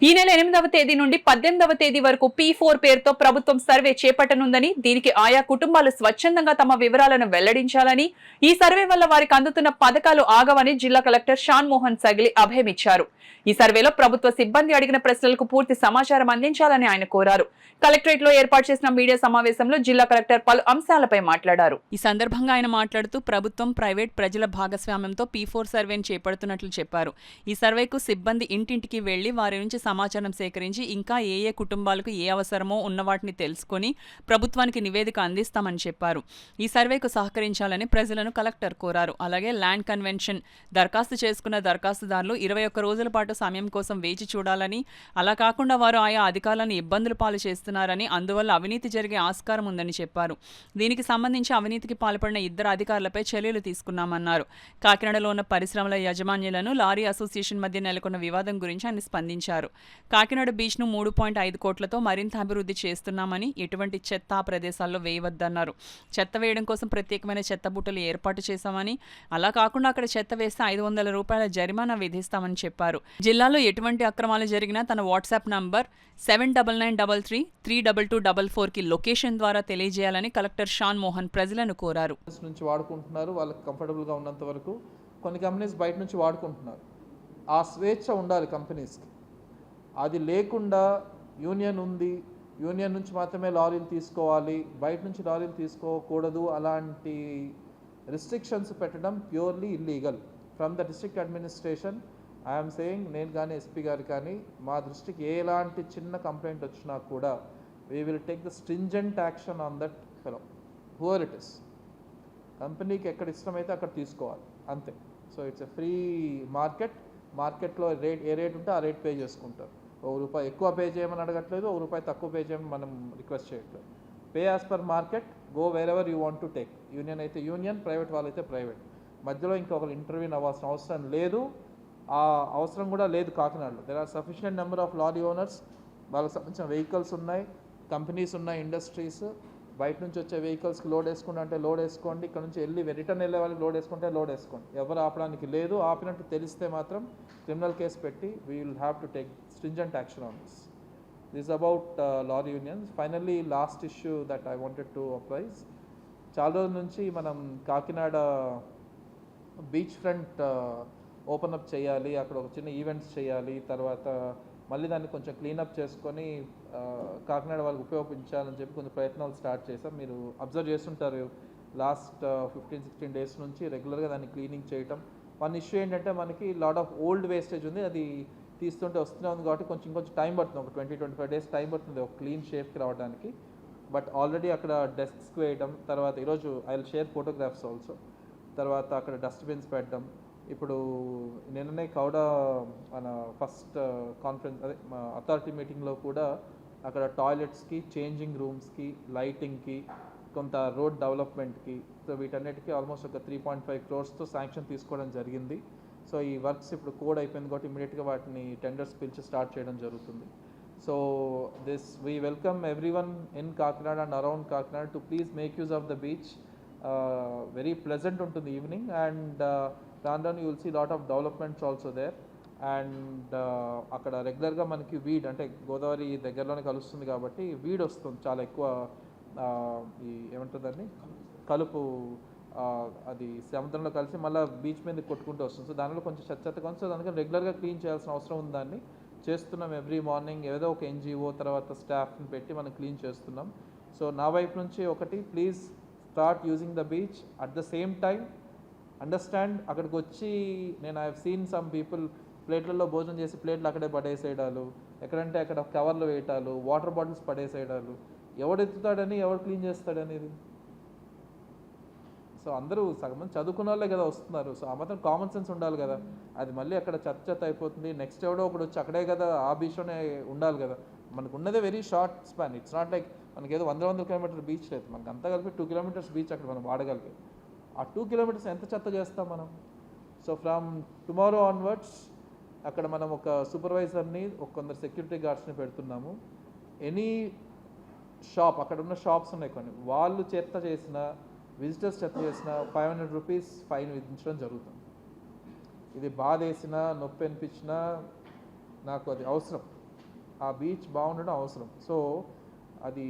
ఈ నెల 8వ తేదీ నుండి 18వ తేదీ వరకు P4 పేరుతో ప్రభుత్వం సర్వే చేపట్టనుందని, దీనికి ఆయా కుటుంబాలు స్వచ్ఛందంగా తమ వివరాలను వెల్లడించాలని, ఈ సర్వే వల్ల వారికి అందుతున్న పథకాలు ఆగవని జిల్లా కలెక్టర్ షాన్ మోహన్ సగిలి అభయమిచ్చారు. ఈ సర్వేలో ప్రభుత్వ సిబ్బంది అడిగిన ప్రశ్నలకు పూర్తి సమాచారం అందించాలని ఆయన కోరారు. కలెక్టరేట్ లో ఏర్పాటు చేసిన మీడియా సమావేశంలో జిల్లా కలెక్టర్ పలు అంశాలపై మాట్లాడారు. ఈ సందర్భంగా ఆయన మాట్లాడుతూ ప్రభుత్వం, ప్రైవేట్, ప్రజల భాగస్వామ్యంతో P4 సర్వేను చేపడుతున్నట్లు చెప్పారు. ఈ సర్వేకు సిబ్బంది ఇంటింటికి వెళ్లి వారి నుంచి సమాచారం సేకరించి ఇంకా ఏ కుటుంబాలకు ఏ అవసరమో ఉన్న వాటిని తెలుసుకొని ప్రభుత్వానికి నివేదిక అందిస్తామని చెప్పారు. ఈ సర్వేకు సహకరించాలని ప్రజలను కలెక్టర్ కోరారు. అలాగే ల్యాండ్ కన్వెన్షన్ దరఖాస్తు చేసుకున్న దరఖాస్తుదారులు 21 రోజుల పాటు సమయం కోసం వేచి చూడాలని, అలా కాకుండా వారు ఆయా అధికారులను ఇబ్బందులు పాలు చేస్తున్నారని, అందువల్ల అవినీతి జరిగే ఆస్కారం ఉందని చెప్పారు. దీనికి సంబంధించి అవినీతికి పాల్పడిన 2 అధికారులపై చర్యలు తీసుకున్నామన్నారు. కాకినాడలో ఉన్న పరిశ్రమల యజమానులను లారీ అసోసియేషన్ మధ్య నెలకొన్న వివాదం గురించి ఆయన స్పందించారు. కాకినాడ బీచ్ను 3.5 కోట్లతో మరింత అభివృద్ధి చేస్తున్నామని, ఎటువంటి చెత్త ఆ ప్రదేశాల్లో వేయవద్దన్నారు. చెత్త వేయడం కోసం ప్రత్యేకమైన చెత్త బుట్టలు ఏర్పాటు చేశామని, అలా కాకుండా అక్కడ చెత్త వేస్తే 500 రూపాయల జరిమానా విధిస్తామని చెప్పారు. జిల్లాలో ఎటువంటి అక్రమాలు జరిగినా తన వాట్సాప్ నంబర్ 7993332244కి లొకేషన్ ద్వారా తెలియజేయాలని కలెక్టర్ షాన్ మోహన్ ప్రజలను కోరారు. నుంచి వాడుకుంటున్నారు, వాళ్ళకి కంఫర్టబుల్గా ఉన్నంత వరకు. కొన్ని కంపెనీస్ బయట నుంచి వాడుకుంటున్నారు. ఆ స్వేచ్ఛ ఉండాలి కంపెనీస్కి. అది లేకుండా యూనియన్ ఉంది, యూనియన్ నుంచి మాత్రమే లారీలు తీసుకోవాలి, బయట నుంచి లారీలు తీసుకోకూడదు, అలాంటి రిస్ట్రిక్షన్స్ పెట్టడం purely illegal. From the district administration I'm saying, నేను కానీ ఎస్పీ గారు కానీ మా దృష్టికి ఎలాంటి చిన్న కంప్లైంట్ వచ్చినా కూడా we will take the stringent action on that fellow, whoever it is. కంపెనీకి ఎక్కడ ఇష్టమైతే అక్కడ తీసుకోవాలి, అంతే. సో ఇట్స్ ఎ ఫ్రీ మార్కెట్లో రేట్ ఏ రేట్ ఉంటే ఆ రేట్ పే చేసుకుంటారు. ₹1 ఎక్కువ పే చేయమని అడగట్లేదు, ₹1 తక్కువ పే చేయమని మనం రిక్వెస్ట్ చేయట్లేదు. Pay as per market, go where ever you want to take. Union అయితే యూనియన్, ప్రైవేట్ వాళ్ళైతే ప్రైవేట్. మధ్యలో ఇంకొకరు ఇంటర్వ్యూని అవ్వాల్సిన అవసరం లేదు, ఆ అవసరం కూడా లేదు. కాకినాడలో there are sufficient number of lorry owners, వాళ్ళకి సంబంధించిన వెహికల్స్ ఉన్నాయి, కంపెనీస్ ఉన్నాయి, ఇండస్ట్రీస్. బయట నుంచి వచ్చే వెహికల్స్కి లోడ్ వేసుకుంటే అంటే లోడ్ వేసుకోండి, ఇక్కడ నుంచి రిటర్న్ వెళ్ళే వాళ్ళకి లోడ్ వేసుకుంటే లోడ్ వేసుకోండి. ఎవరు ఆపడానికి లేదు. ఆపినట్టు తెలిస్తే మాత్రం క్రిమినల్ కేసు పెట్టి we will have to take stringent action on this. This about lorry unions. Finally last issue that I wanted to appraise. చాలా రోజుల నుంచి మనం Kakinada beach front open up చేయాలి, అక్కడ ఒక చిన్న ఈవెంట్స్ చేయాలి, తర్వాత మళ్ళీ దాన్ని కొంచెం క్లీనప్ చేసుకొని కాకినాడ వాళ్ళకి ఉపయోగించాలని చెప్పి కొంచెం ప్రయత్నాలు స్టార్ట్ చేసాం. మీరు అబ్జర్వ్ చేస్తుంటారు, లాస్ట్ 15-16 డేస్ నుంచి రెగ్యులర్గా దాన్ని క్లీనింగ్ చేయటం. వన్ ఇష్యూ ఏంటంటే మనకి లాట్ ఆఫ్ ఓల్డ్ వేస్టేజ్ ఉంది, అది తీస్తుంటే వస్తూనే ఉంది కాబట్టి కొంచెం టైం పడుతుంది, ఒక 20-25 డేస్ టైం పడుతుంది ఒక క్లీన్ షేప్కి రావడానికి. బట్ ఆల్రెడీ అక్కడ డెస్క్స్ వేయడం, తర్వాత ఈరోజు I will share photographs also, తర్వాత అక్కడ డస్ట్బిన్స్ పెట్టడం. ఇప్పుడు నిన్ననే కౌడ మన ఫస్ట్ కాన్ఫరెన్స్ అదే అథారిటీ మీటింగ్లో కూడా అక్కడ టాయిలెట్స్కి, చేంజింగ్ రూమ్స్కి, లైటింగ్కి, కొంత రోడ్ డెవలప్మెంట్కి, సో వీటన్నిటికీ ఆల్మోస్ట్ ఒక 3.5 crores శాంక్షన్ తీసుకోవడం జరిగింది. సో ఈ వర్క్స్ ఇప్పుడు కోడ్ అయిపోయింది కాబట్టి ఇమీడియట్గా వాటిని టెండర్స్ పిలిచి స్టార్ట్ చేయడం జరుగుతుంది. So this we welcome everyone in Kakinada and around Kakinada to please make use of the beach. Very pleasant ఉంటుంది ఈవినింగ్, అండ్ దాని you will see lot of developments also there. And అక్కడ రెగ్యులర్గా మనకి వీడ్, అంటే గోదావరి దగ్గరలోనే కలుస్తుంది కాబట్టి వీడ్ వస్తుంది చాలా ఎక్కువ. ఈ ఏమంటుందండి, కలుపు, అది సముద్రంలో కలిసి మళ్ళీ బీచ్ మీద కొట్టుకుంటూ వస్తుంది. సో దానిలో కొంచెం చెత్తగా ఉంది. సో దానికని రెగ్యులర్గా క్లీన్ చేయాల్సిన అవసరం ఉంది. దాన్ని చేస్తున్నాం ఎవ్రీ మార్నింగ్. ఏదో ఒక NGO తర్వాత స్టాఫ్ని పెట్టి మనం క్లీన్ చేస్తున్నాం. సో నా వైపు నుంచి ఒకటి, please start using the beach. At the same time understand, అక్కడికి వచ్చి నేను I have seen some people ప్లేట్లలో భోజనం చేసి ప్లేట్లు అక్కడే పడేసేయడాలు, ఎక్కడంటే అక్కడ కవర్లు వేయటాలు, వాటర్ బాటిల్స్ పడేసేయడాలు. ఎవడు ఎత్తుతాడని, ఎవడు క్లీన్ చేస్తాడనేది. సో అందరూ సగం మంది చదువుకున్న వాళ్ళే కదా వస్తున్నారు. సో ఆ మాత్రం కామన్ సెన్స్ ఉండాలి కదా. అది మళ్ళీ అక్కడ చెత్త అయిపోతుంది, నెక్స్ట్ ఎవడో ఒకడు వచ్చి అక్కడే కదా ఆ బీచ్లోనే ఉండాలి కదా. మనకు ఉన్నదే very short span. It's not like మనకి ఏదో 100 kilometers బీచ్ లేదు, మనకు అంతా కలిపి 2 kilometers బీచ్ అక్కడ మనం వాడగలిగే. ఆ 2 kilometers ఎంత చెత్త చేస్తాం మనం. సో ఫ్రమ్ టుమారో ఆన్వర్డ్స్ అక్కడ మనం ఒక సూపర్వైజర్ని, కొందరు సెక్యూరిటీ గార్డ్స్ని పెడుతున్నాము. ఎనీ షాప్, అక్కడ ఉన్న షాప్స్ ఉన్నాయి కొన్ని, వాళ్ళు చెత్త చేసిన, విజిటర్స్ చెత్త చేసిన ₹500 ఫైన్ విధించడం జరుగుతుంది. ఇది బాధ వేసినా, నొప్పి అనిపించినా నాకు అది అవసరం. ఆ బీచ్ బాగుండడం అవసరం. సో అది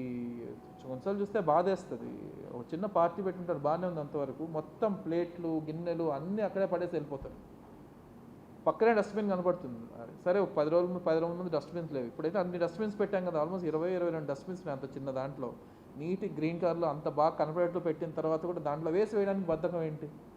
కొన్నిసార్లు చూస్తే బాధేస్తుంది. ఒక చిన్న పార్టీ పెట్టుంటారు, బాగానే ఉంది అంతవరకు, మొత్తం ప్లేట్లు గిన్నెలు అన్నీ అక్కడే పడేసి వెళ్ళిపోతారు. పక్కనే డస్ట్బిన్ కనపడుతుంది, సరే 10 రోజుల ముందు డస్ట్బిన్స్ లేవు, ఇప్పుడైతే అన్ని డస్ట్బిన్స్ పెట్టాం కదా, ఆల్మోస్ట్ 22 డస్ట్బిన్స్ అంత చిన్న దాంట్లో నీట్ గ్రీన్ కలర్లో అంత బాగా కనపడేట్టు పెట్టిన తర్వాత కూడా దాంట్లో వేసి వేయడానికి బద్ధకం ఏంటి?